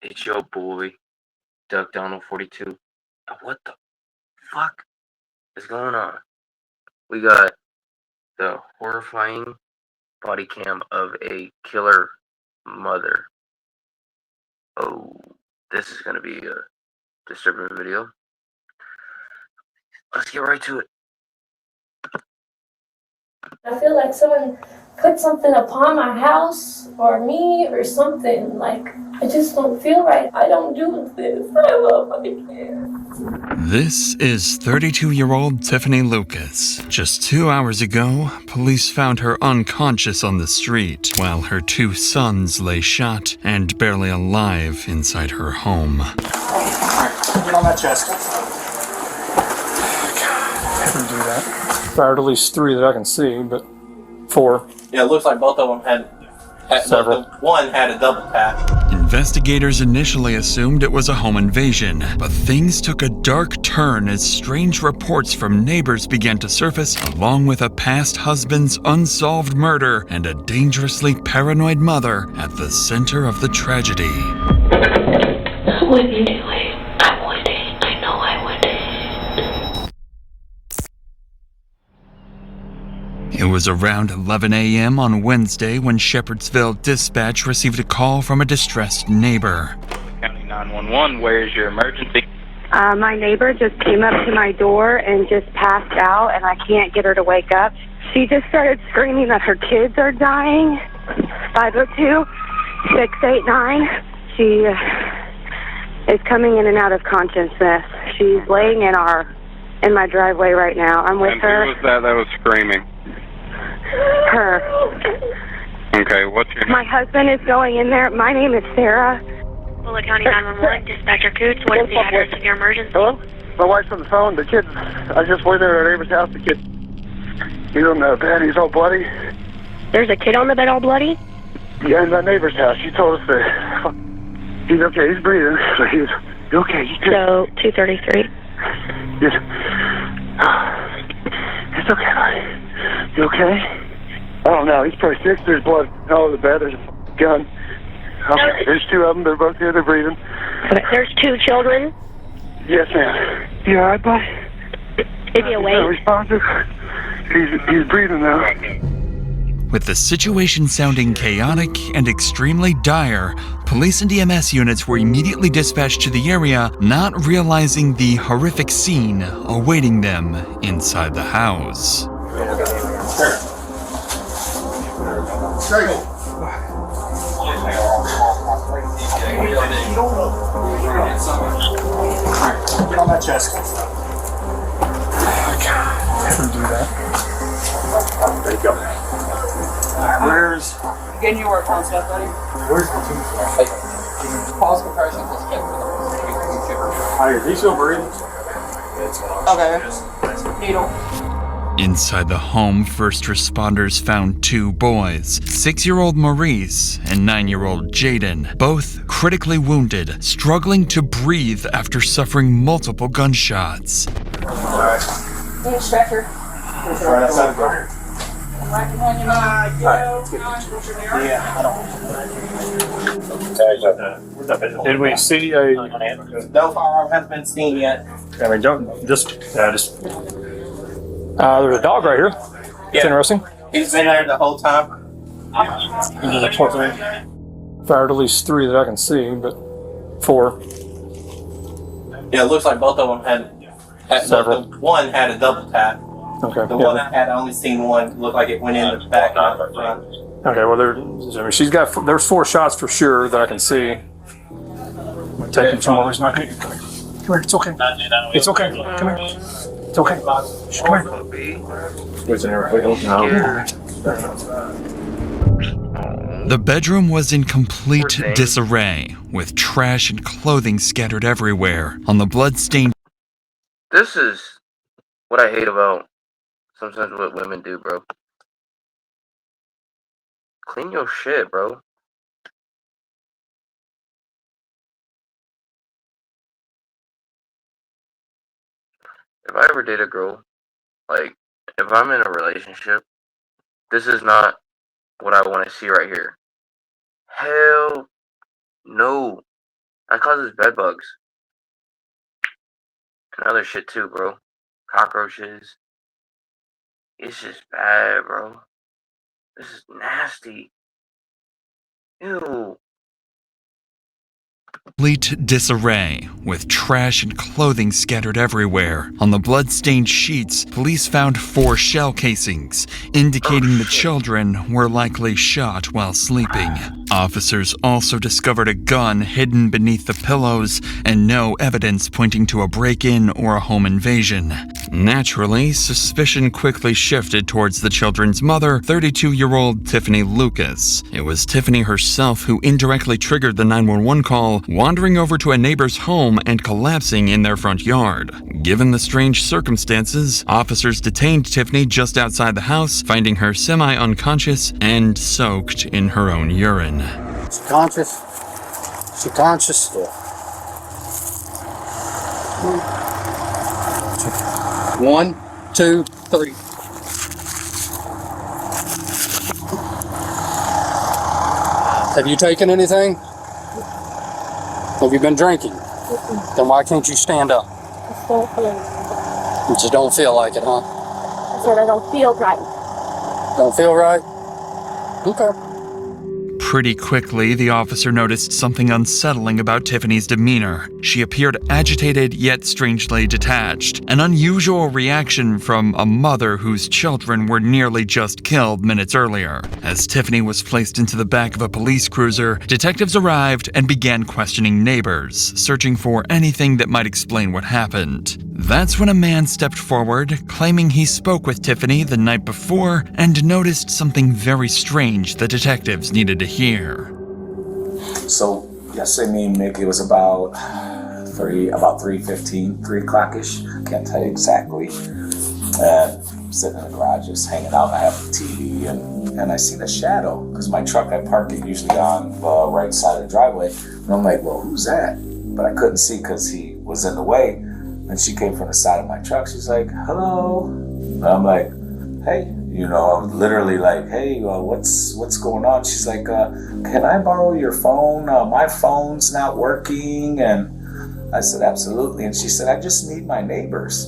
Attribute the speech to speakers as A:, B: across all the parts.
A: It's your boy, duckdonald42. What the fuck is going on? We got the horrifying body cam of a killer mother. Oh, this is gonna be a disturbing video. Let's get right to it.
B: I feel like someone put something upon my house or me or something. Like, I just don't feel right. I don't do this. I love my kids.
C: This is 32-year-old Tiffany Lucas. Just 2 hours ago, police found her unconscious on the street, while her 2 sons lay shot and barely alive inside her home.
D: Get on that chest.
E: Couldn't do that. Fired at least 3 that I can see, but 4.
D: Yeah, it looks like both of them had
E: Several.
D: One had a double tap.
C: Investigators initially assumed it was a home invasion, but things took a dark turn as strange reports from neighbors began to surface, along with a past husband's unsolved murder and a dangerously paranoid mother at the center of the tragedy.
B: What are you doing? I want it. I know I want it.
C: It was around 11 a.m. on Wednesday when Shepherdsville Dispatch received a call from a distressed neighbor.
F: County 911, where is your emergency?
G: My neighbor just came up to my door and just passed out, and I can't get her to wake up. She just started screaming that her kids are dying. 502-689. She is coming in and out of consciousness. She's laying in my driveway right now. I'm with
F: And
G: her.
F: who was that was screaming?
G: Her.
F: Okay, what's your name?
G: My husband is going in there. My name is Sarah.
H: Bullitt County 911, Dispatcher Coots, what is the address of your emergency?
I: Hello? My wife's on the phone. The kid, I just went there at our neighbor's house. The kid, he's on the bed. He's all bloody.
H: There's a kid on the bed all bloody?
I: Yeah, in that neighbor's house. She told us that he's okay. He's breathing. So he's okay. He's good.
H: So, 233.
I: Yes. It's okay, buddy. You okay? I don't know. He's probably sick. There's blood all over the bed. There's a gun. Okay. There's 2 of them. They're both here. They're breathing.
H: Okay. There's 2 children.
I: Yes, ma'am. You all right, buddy?
H: Is he awake?
I: Not responsive. He's breathing though.
C: With the situation sounding chaotic and extremely dire, police and EMS units were immediately dispatched to the area, not realizing the horrific scene awaiting them inside the house.
D: Get on that chest.
E: Couldn't do that.
D: There you go. Where's
J: Getting your work on stuff, buddy. Pause compression.
D: he's still breathing?
J: Okay. Needle.
C: Inside the home, first responders found 2 boys, 6-year-old Maurice and 9-year-old Jaden, both critically wounded, struggling to breathe after suffering multiple gunshots.
J: Need a stretcher.
D: Right outside the door.
E: Did we see a...
D: No firearm has been seen yet.
E: I mean, don't... Just... there's a dog right here. It's interesting.
D: He's been there the whole time.
E: Fired at least 3 that I can see, but 4.
D: Yeah, it looks like both of them had
E: Several.
D: One had a double tap.
E: Okay.
D: The one I had only seen one looked like it went in the back, not the front.
E: Okay, well, she's got... There's 4 shots for sure that I can see. Take him somewhere. He's not here. Come here. It's okay. It's okay. Come here. It's okay. Shh, come here.
C: The bedroom was in complete disarray, with trash and clothing scattered everywhere. On the blood-stained...
A: This is what I hate about sometimes what women do, bro. Clean your shit, bro. If I ever date a girl, like, if I'm in a relationship, this is not what I want to see right here. Hell no. That causes bed bugs. And other shit too, bro. Cockroaches. It's just bad, bro. This is nasty. Ew.
C: Complete disarray, with trash and clothing scattered everywhere. On the blood-stained sheets, police found 4 shell casings, indicating the children were likely shot while sleeping. Officers also discovered a gun hidden beneath the pillows and no evidence pointing to a break-in or a home invasion. Naturally, suspicion quickly shifted towards the children's mother, 32-year-old Tiffany Lucas. It was Tiffany herself who indirectly triggered the 911 call, wandering over to a neighbor's home and collapsing in their front yard. Given the strange circumstances, officers detained Tiffany just outside the house, finding her semi-unconscious and soaked in her own urine.
K: She conscious? She conscious? Yeah. 1, 2, 3. Have you taken anything? Have you been drinking? Then why can't you stand up? You just don't feel like it, huh?
B: I said I don't feel right.
K: Don't feel right? Okay.
C: Pretty quickly, the officer noticed something unsettling about Tiffany's demeanor. She appeared agitated yet strangely detached, an unusual reaction from a mother whose children were nearly just killed minutes earlier. As Tiffany was placed into the back of a police cruiser, detectives arrived and began questioning neighbors, searching for anything that might explain what happened. That's when a man stepped forward, claiming he spoke with Tiffany the night before and noticed something very strange the detectives needed to hear.
L: So yesterday, me and Mickey, it was about 3:15, 3 o'clock-ish. Can't tell you exactly. And I'm sitting in the garage, just hanging out. I have the TV, and I seen a shadow because my truck, I park it usually on the right side of the driveway. And I'm like, well, who's that? But I couldn't see because he was in the way. And she came from the side of my truck. She's like, hello. And I'm like, hey. You know, I'm literally like, hey, what's going on? She's like, can I borrow your phone? My phone's not working. And I said, absolutely. And she said, I just need my neighbors.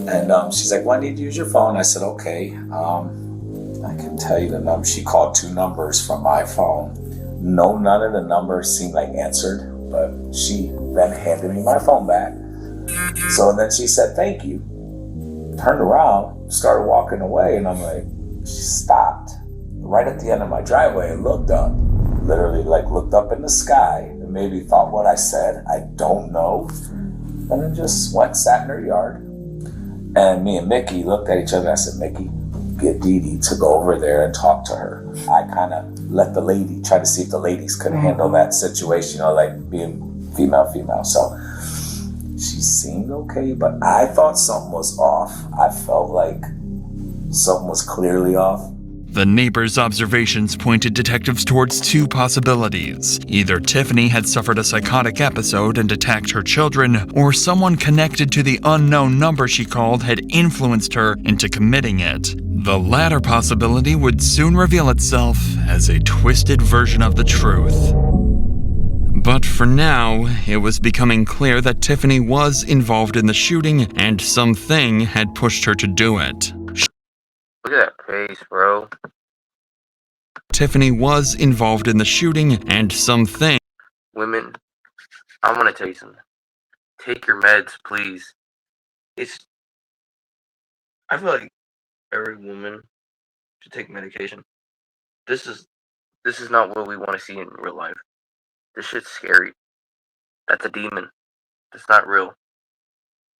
L: And she's like, well, I need to use your phone. I said, okay. I can tell you the number. She called 2 numbers from my phone. None of the numbers seemed like answered, but she then handed me my phone back. So then she said, thank you. Turned around, started walking away, and I'm like, she stopped right at the end of my driveway and looked up. Literally, like, looked up in the sky and maybe thought what I said. I don't know. And then just went, sat in her yard. And me and Mickey looked at each other. I said, Mickey, get Dee Dee to go over there and talk to her. I kind of let the lady, try to see if the ladies could handle that situation, you know, like being female. So she seemed okay, but I thought something was off. I felt like something was clearly off.
C: The neighbors' observations pointed detectives towards 2 possibilities. Either Tiffany had suffered a psychotic episode and attacked her children, or someone connected to the unknown number she called had influenced her into committing it. The latter possibility would soon reveal itself as a twisted version of the truth. But for now, it was becoming clear that Tiffany was involved in the shooting and something had pushed her to do it.
A: Look at that face, bro.
C: Tiffany was involved in the shooting and something.
A: Women, I'm gonna tell you something. Take your meds, please. I feel like every woman should take medication. This is not what we want to see in real life. This shit's scary. That's a demon. That's not real.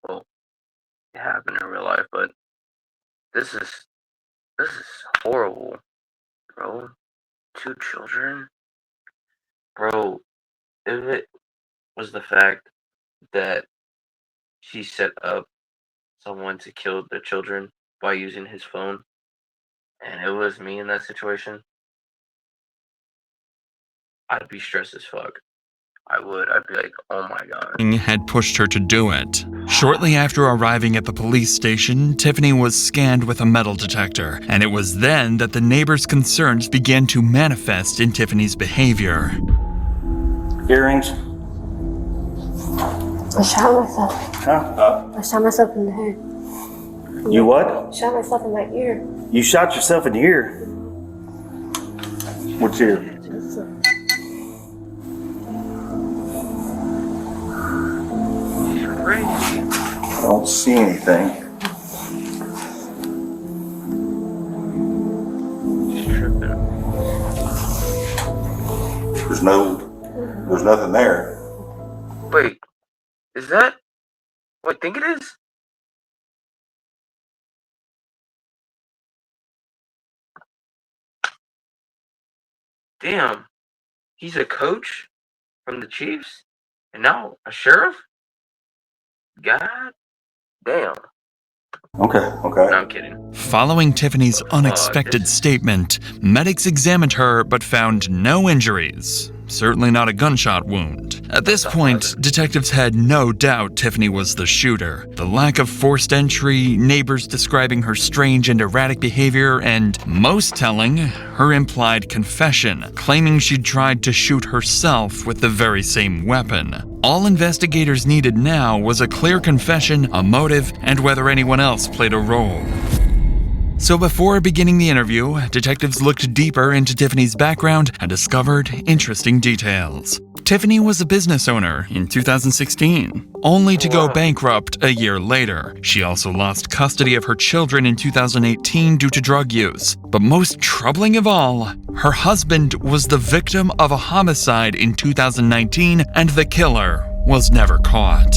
A: Well, it happened in real life, but this is horrible, bro. 2 children? Bro, if it was the fact that she set up someone to kill the children by using his phone, and it was me in that situation, I'd be stressed as fuck. I would. I'd be like, oh my god.
C: Had pushed her to do it. Shortly after arriving at the police station, Tiffany was scanned with a metal detector, and it was then that the neighbors' concerns began to manifest in Tiffany's behavior.
K: Earrings?
B: I shot myself.
M: Huh?
B: I shot myself in the head.
M: You what?
B: Shot myself in my ear.
M: You shot yourself in the ear? Which ear? I don't see anything. There's nothing there.
A: Wait, is that what I think it is? Damn, he's a coach from the Chiefs and now a sheriff? God damn.
M: Okay.
A: No, I'm kidding.
C: Following Tiffany's unexpected statement, medics examined her but found no injuries. Certainly not a gunshot wound. At this point, detectives had no doubt Tiffany was the shooter. The lack of forced entry, neighbors describing her strange and erratic behavior, and, most telling, her implied confession, claiming she'd tried to shoot herself with the very same weapon. All investigators needed now was a clear confession, a motive, and whether anyone else played a role. So before beginning the interview, detectives looked deeper into Tiffany's background and discovered interesting details. Tiffany was a business owner in 2016, only to go bankrupt a year later. She also lost custody of her children in 2018 due to drug use. But most troubling of all, her husband was the victim of a homicide in 2019, and the killer was never caught.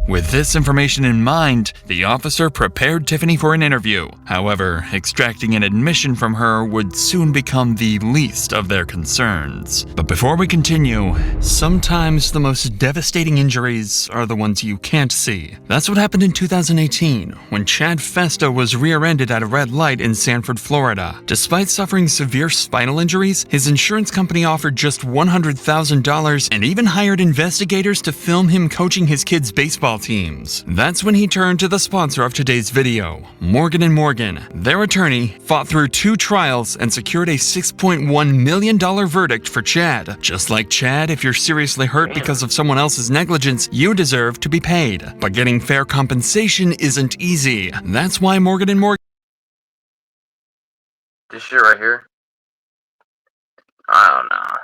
C: With this information in mind, the officer prepared Tiffany for an interview. However, extracting an admission from her would soon become the least of their concerns. But before we continue, sometimes the most devastating injuries are the ones you can't see. That's what happened in 2018, when Chad Festa was rear-ended at a red light in Sanford, Florida. Despite suffering severe spinal injuries, his insurance company offered just $100,000 and even hired investigators to film him coaching his kids' baseball teams. That's when he turned to the sponsor of today's video, Morgan & Morgan. Their attorney fought through 2 trials and secured a $6.1 million verdict for Chad. Just like Chad, if you're seriously hurt because of someone else's negligence, you deserve to be paid. But getting fair compensation isn't easy. That's why Morgan & Morgan...
A: This shit right here? I don't know.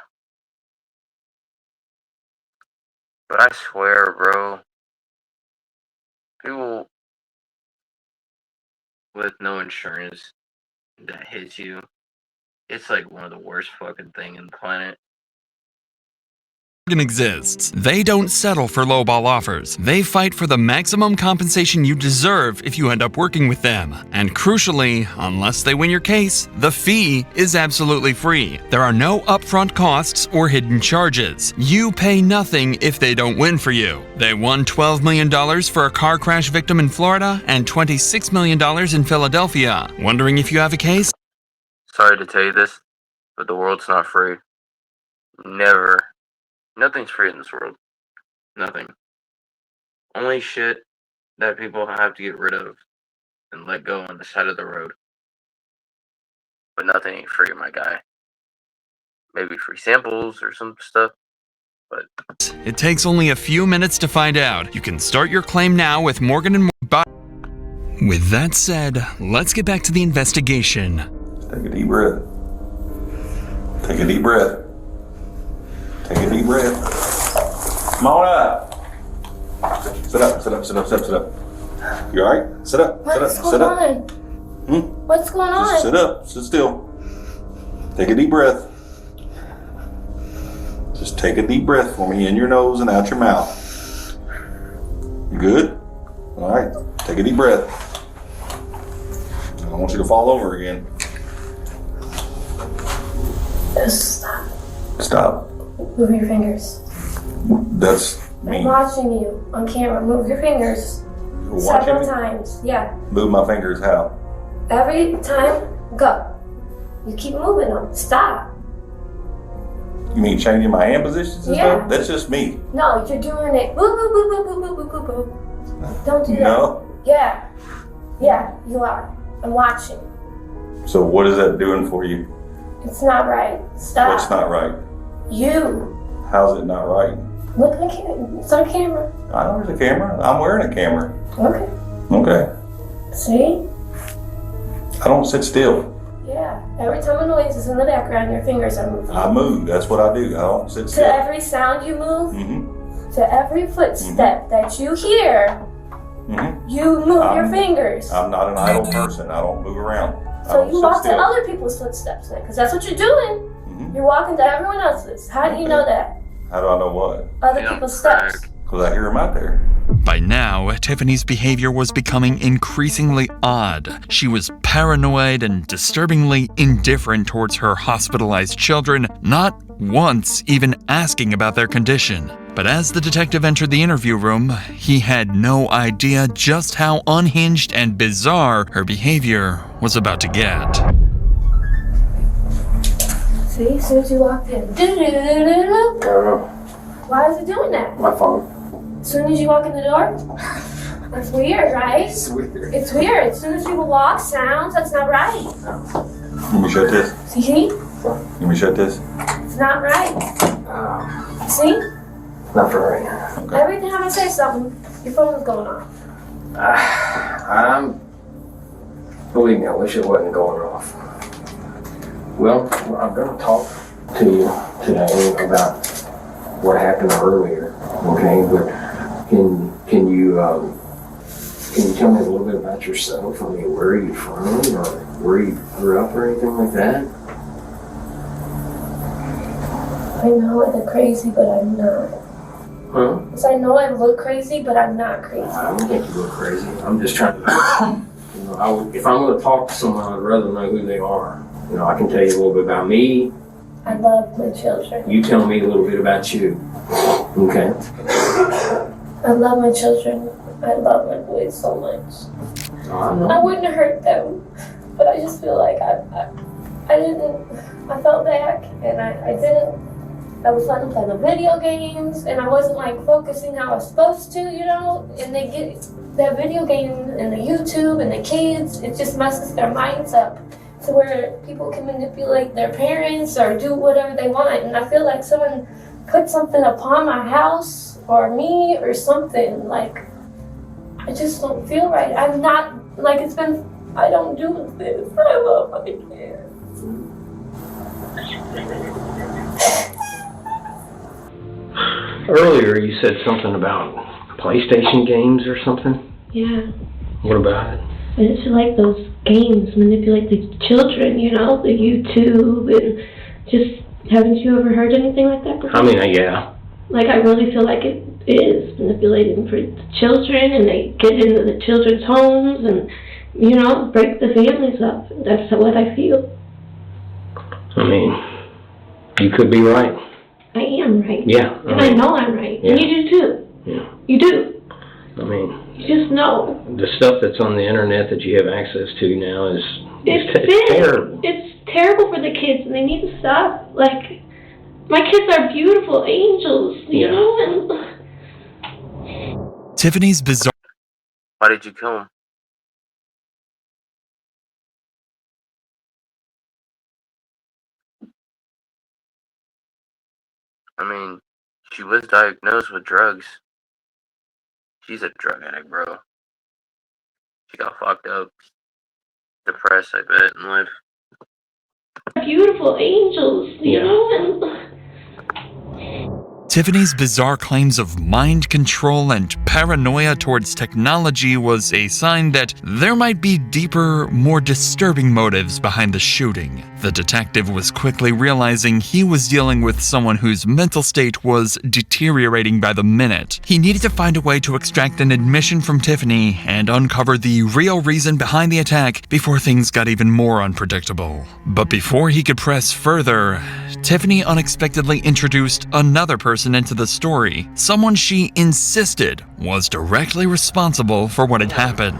A: But I swear, bro, people with no insurance that hits you, it's like one of the worst fucking thing in the planet.
C: Exists. They don't settle for lowball offers. They fight for the maximum compensation you deserve if you end up working with them. And crucially, unless they win your case, the fee is absolutely free. There are no upfront costs or hidden charges. You pay nothing if they don't win for you. They won $12 million for a car crash victim in Florida and $26 million in Philadelphia. Wondering if you have a case?
A: Sorry to tell you this, but the world's not free. Never. Nothing's free in this world. Nothing. Only shit that people have to get rid of and let go on the side of the road. But nothing ain't free, my guy. Maybe free samples or some stuff, but...
C: It takes only a few minutes to find out. You can start your claim now with Morgan & Morgan. With that said, let's get back to the investigation.
M: Take a deep breath. Take a deep breath. Take a deep breath. Come on up. Sit up, sit up, sit up, sit up, sit up. You alright? Sit up, sit up, sit up.
B: What's going on?
M: Just sit up, sit still. Take a deep breath. Just take a deep breath for me in your nose and out your mouth. You good? Alright, take a deep breath. I don't want you to fall over again.
B: Stop.
M: Stop.
B: Move your fingers.
M: That's me.
B: I'm watching you on camera. Move your fingers.
M: You're watching
B: Several
M: me?
B: times. Yeah.
M: Move my fingers how?
B: Every time, go. You keep moving them. Stop.
M: You mean changing my hand positions and
B: Yeah.
M: stuff? That's just me.
B: No, you're doing it. Boo, boo, boo, boo, boo, boo, boo, boo, boo. Don't do that.
M: No.
B: Yeah. Yeah, you are. I'm watching.
M: So what is that doing for you?
B: It's not right. Stop.
M: What's not right?
B: You.
M: How's it not right?
B: Look, I can't. It's on camera.
M: I know there's a camera. I'm wearing a camera.
B: Okay.
M: Okay.
B: See?
M: I don't sit still.
B: Yeah. Every time a noise is in the background, your fingers are moving.
M: I move. That's what I do. I don't sit
B: To
M: still.
B: every sound you move,
M: Mm-hmm.
B: to every footstep that you hear, you move your fingers.
M: I'm not an idle person. I don't move around.
B: So you walk to other people's footsteps then, because that's what you're doing. You're walking to everyone else's. How do you know that?
M: How do I know what?
B: Other people's steps.
M: Because I hear them out there.
C: By now, Tiffany's behavior was becoming increasingly odd. She was paranoid and disturbingly indifferent towards her hospitalized children, not once even asking about their condition. But as the detective entered the interview room, he had no idea just how unhinged and bizarre her behavior was about to get.
B: See, as soon as you walked in. Why is it doing that?
N: My phone.
B: As soon as you walk in the door? That's weird, right?
N: It's weird.
B: It's weird. As soon as people walk, sounds, that's not right.
M: Let me shut this.
B: See?
M: Let me shut this.
B: It's not right. See?
N: Not for right now.
B: Every time I say something, your phone's going off.
N: Believe me, I wish it wasn't going off. Well, I'm going to talk to you today about what happened earlier, okay? But can you tell me a little bit about yourself? I mean, where are you from, or where you grew up, or anything like that?
B: I know I look crazy, but I'm not.
N: Huh?
B: So I know I look crazy, but I'm not crazy.
N: I don't think you look crazy. I'm just trying to, if I'm going to talk to someone, I'd rather know who they are. You know, I can tell you a little bit about me.
B: I love my children.
N: You tell me a little bit about you. Okay.
B: I love my children. I love my boys so much. I wouldn't hurt them, but I just feel like I felt back and I didn't. I was letting them play the video games and I wasn't like focusing how I was supposed to, you know, and they get that video game and the YouTube and the kids, it just messes their minds up to where people can manipulate their parents or do whatever they want. And I feel like someone put something upon my house or me or something. Like, I just don't feel right. I'm not, like, it's been, I don't do this. I love my kids.
N: Earlier you said something about PlayStation games or something?
B: Yeah.
N: What about it?
B: I just feel like those games manipulate the children, you know, the YouTube and just, haven't you ever heard anything like that before?
N: I mean, yeah.
B: Like, I really feel like it is manipulating for the children, and they get into the children's homes and, you know, break the families up. That's what I feel.
N: I mean, you could be right.
B: I am right.
N: Yeah.
B: And I know I'm right.
N: Yeah.
B: And you do too.
N: Yeah.
B: You do.
N: I mean,
B: you just know.
N: The stuff that's on the internet that you have access to now is
B: It's
N: terrible.
B: It's terrible for the kids, and they need to stop. Like, my kids are beautiful angels, you know? And
C: Tiffany's bizarre.
A: Why did you kill him? I mean, she was diagnosed with drugs. She's a drug addict, bro. She got fucked up. Depressed, I bet, in life.
B: beautiful angels, you know? And
C: Tiffany's bizarre claims of mind control and paranoia towards technology was a sign that there might be deeper, more disturbing motives behind the shooting. The detective was quickly realizing he was dealing with someone whose mental state was deteriorating by the minute. He needed to find a way to extract an admission from Tiffany and uncover the real reason behind the attack before things got even more unpredictable. But before he could press further, Tiffany unexpectedly introduced another person into the story, someone she insisted was directly responsible for what had happened.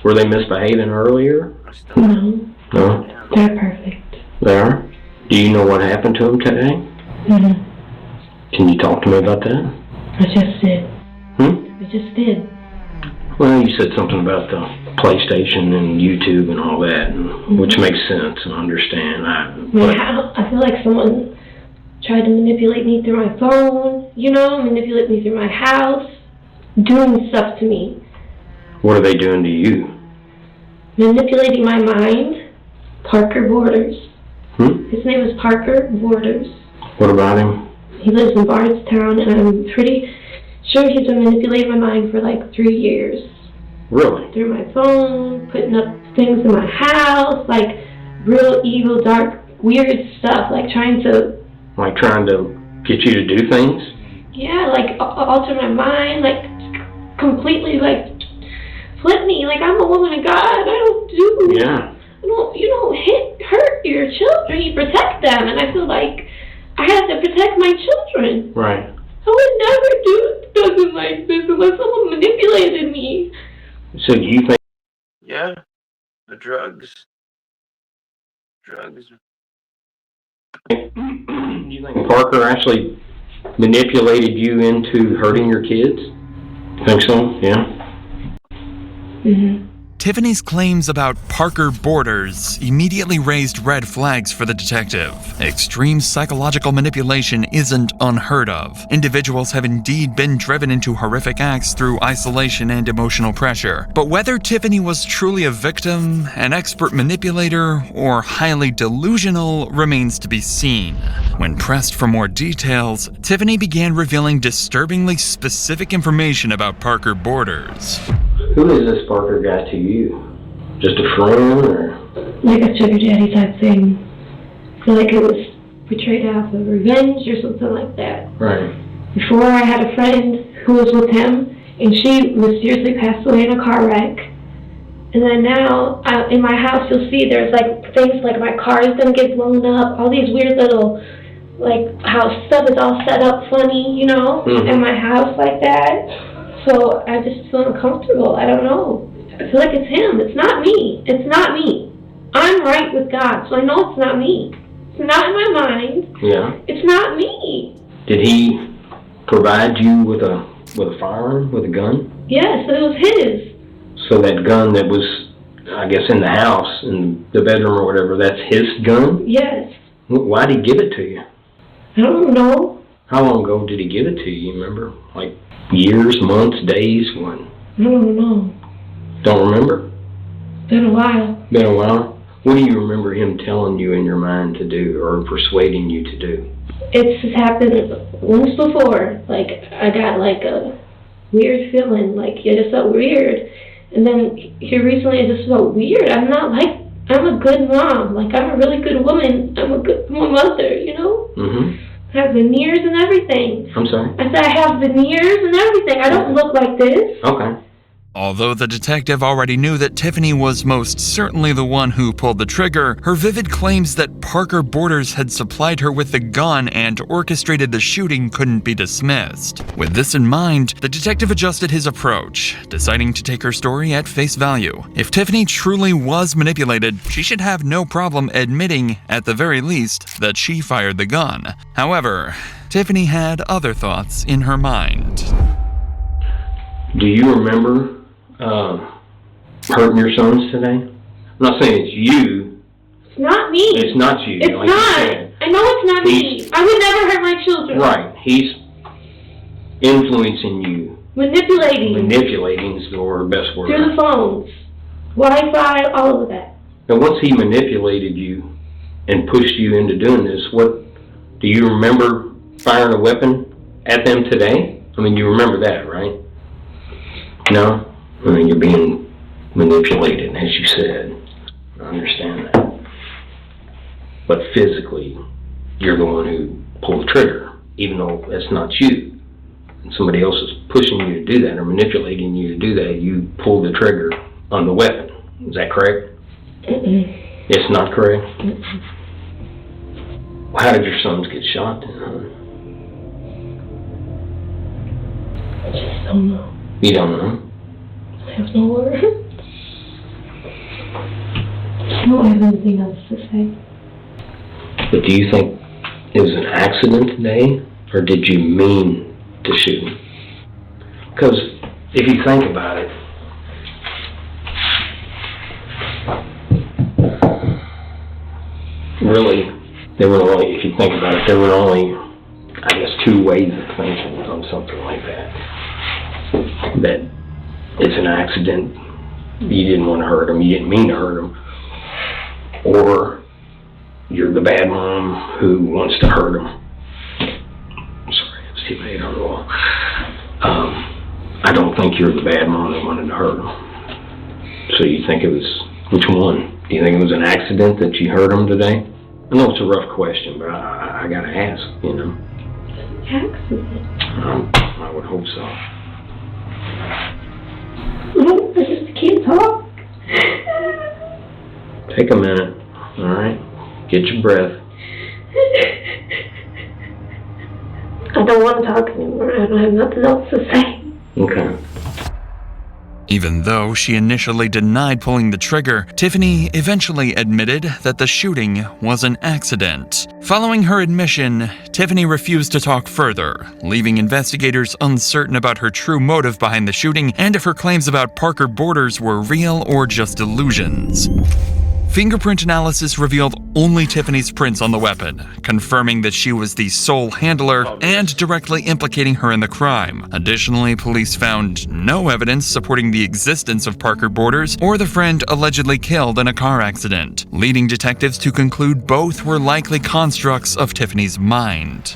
N: Were they misbehaving earlier?
B: no,
N: No?
B: they're perfect.
N: They are? Do you know what happened to them today?
B: Mm-hmm.
N: Can you talk to me about that?
B: I just did.
N: I
B: just did.
N: Well, you said something about the PlayStation and YouTube and all that, which makes sense and I understand.
B: I feel like someone tried to manipulate me through my phone, you know, manipulate me through my house, doing stuff to me.
N: What are they doing to you?
B: Manipulating my mind. Parker Borders. His name is Parker Borders.
N: What about him?
B: He lives in Bardstown, and I'm pretty sure he's been manipulating my mind for like 3 years.
N: Really?
B: Through my phone, putting up things in my house, like real evil, dark, weird stuff, like trying to...
N: Like trying to get you to do things?
B: Yeah, like alter my mind, like completely like flip me, like I'm a woman of God, I don't do...
N: Yeah.
B: You don't hurt your children, you protect them, and I feel like I have to protect my children.
N: Right.
B: I would never do something like this unless someone manipulated me.
N: So do you think...
A: Yeah, the drugs.
N: You think Parker actually manipulated you into hurting your kids? Think so? Yeah.
B: Mm-hmm.
C: Tiffany's claims about Parker Borders immediately raised red flags for the detective. Extreme psychological manipulation isn't unheard of. Individuals have indeed been driven into horrific acts through isolation and emotional pressure. But whether Tiffany was truly a victim, an expert manipulator, or highly delusional remains to be seen. When pressed for more details, Tiffany began revealing disturbingly specific information about Parker Borders.
N: Who is this Parker guy to you? Just a friend, or?
B: Like a sugar daddy type thing. I feel like it was portrayed out of revenge or something like that.
N: Right.
B: Before, I had a friend who was with him, and she mysteriously passed away in a car wreck. And then now, in my house, you'll see there's like things like my car is gonna get blown up, all these weird little, like how stuff is all set up funny, you know, in my house like that. So I just feel uncomfortable. I don't know. I feel like it's him. It's not me. It's not me. I'm right with God, so I know it's not me. It's not in my mind.
N: Yeah.
B: It's not me.
N: Did he provide you with a firearm, with a gun?
B: Yes, it was his.
N: So that gun that was, I guess, in the house, in the bedroom or whatever, that's his gun?
B: Yes.
N: Why did he give it to you?
B: I don't know.
N: How long ago did he give it to you, you remember? Like years, months, days, what?
B: I don't know.
N: Don't remember?
B: Been a while.
N: Been a while? What do you remember him telling you in your mind to do, or persuading you to do?
B: It's happened once before. Like, I got like a weird feeling, like it just felt weird. And then here recently it just felt weird. I'm a good mom. Like, I'm a really good woman. I'm a mother, you know?
N: Mm-hmm.
B: I have veneers and everything.
N: I'm sorry?
B: I said I have veneers and everything. I don't look like this.
N: Okay.
C: Although the detective already knew that Tiffany was most certainly the one who pulled the trigger, her vivid claims that Parker Borders had supplied her with the gun and orchestrated the shooting couldn't be dismissed. With this in mind, the detective adjusted his approach, deciding to take her story at face value. If Tiffany truly was manipulated, she should have no problem admitting, at the very least, that she fired the gun. However, Tiffany had other thoughts in her mind.
N: Do you remember hurting your sons today? I'm not saying it's you.
B: It's not me.
N: It's not you.
B: It's
N: like
B: not.
N: You said.
B: I know it's not me. I would never hurt my children.
N: Right. He's influencing you.
B: Manipulating.
N: Manipulating is the best word.
B: Through the phones, Wi-Fi, all of that.
N: Now, once he manipulated you and pushed you into doing this, what do you remember firing a weapon at them today? I mean, you remember that, right? No? I mean, you're being manipulated, as you said. I understand that. But physically, you're the one who pulled the trigger, even though that's not you. And somebody else is pushing you to do that or manipulating you to do that. You pull the trigger on the weapon. Is that correct?
B: Mm-mm.
N: It's not correct?
B: Mm-mm.
N: Well, how did your sons get shot then, huh?
B: I just don't know.
N: You don't know?
B: I have no words. I don't have anything else to say.
N: But do you think it was an accident today, or did you mean to shoot him? Because if you think about it, really, there were only, if you think about it, there were only, I guess, two ways of thinking on something like that. That it's an accident, you didn't want to hurt him, you didn't mean to hurt him, or you're the bad mom who wants to hurt him. Sorry, it's too late on the wall. I don't think you're the bad mom that wanted to hurt him. So you think it was, which one? Do you think it was an accident that you hurt him today? I know it's a rough question, but I gotta ask, you know.
B: Accident?
N: I would hope so.
B: No, I just can't talk.
N: Take a minute, alright? Get your breath.
B: I don't want to talk anymore. I don't have nothing else to say.
N: Okay.
C: Even though she initially denied pulling the trigger, Tiffany eventually admitted that the shooting was an accident. Following her admission, Tiffany refused to talk further, leaving investigators uncertain about her true motive behind the shooting and if her claims about Parker Borders were real or just illusions. Fingerprint analysis revealed only Tiffany's prints on the weapon, confirming that she was the sole handler and directly implicating her in the crime. Additionally, police found no evidence supporting the existence of Parker Borders or the friend allegedly killed in a car accident, leading detectives to conclude both were likely constructs of Tiffany's mind.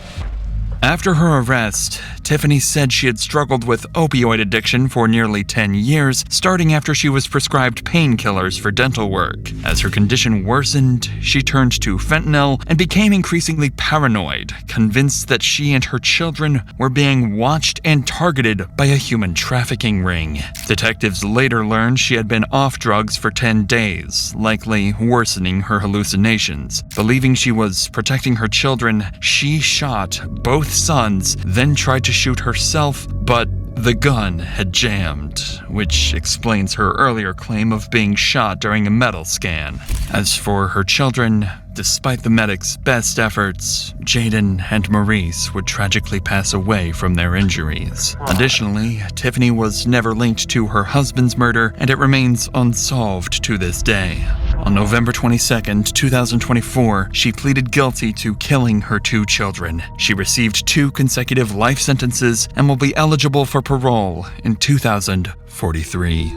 C: After her arrest, Tiffany said she had struggled with opioid addiction for nearly 10 years, starting after she was prescribed painkillers for dental work. As her condition worsened, she turned to fentanyl and became increasingly paranoid, convinced that she and her children were being watched and targeted by a human trafficking ring. Detectives later learned she had been off drugs for 10 days, likely worsening her hallucinations. Believing she was protecting her children, she shot both sons, then tried to shoot herself, but the gun had jammed, which explains her earlier claim of being shot during a metal scan. As for her children, despite the medics' best efforts, Jaden and Maurice would tragically pass away from their injuries. Additionally, Tiffany was never linked to her husband's murder, and it remains unsolved to this day. On November 22, 2024, she pleaded guilty to killing her 2 children. She received 2 consecutive life sentences and will be eligible for parole in 2043.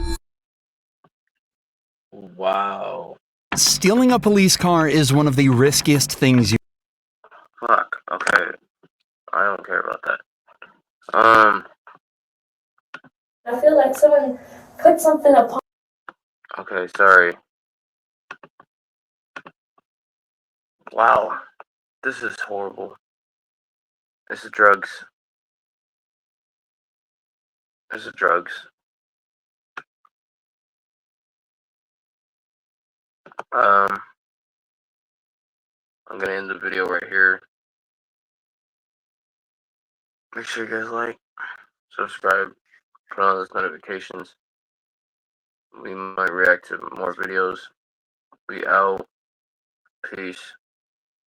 A: Wow.
O: Stealing a police car is one of the riskiest things you...
A: Fuck. Okay. I don't care about that.
B: I feel like someone put something upon.
A: Okay, sorry. Wow. This is horrible. This is drugs. This is drugs. I'm gonna end the video right here. Make sure you guys like, subscribe, put on those notifications. We might react to more videos. We out. Peace.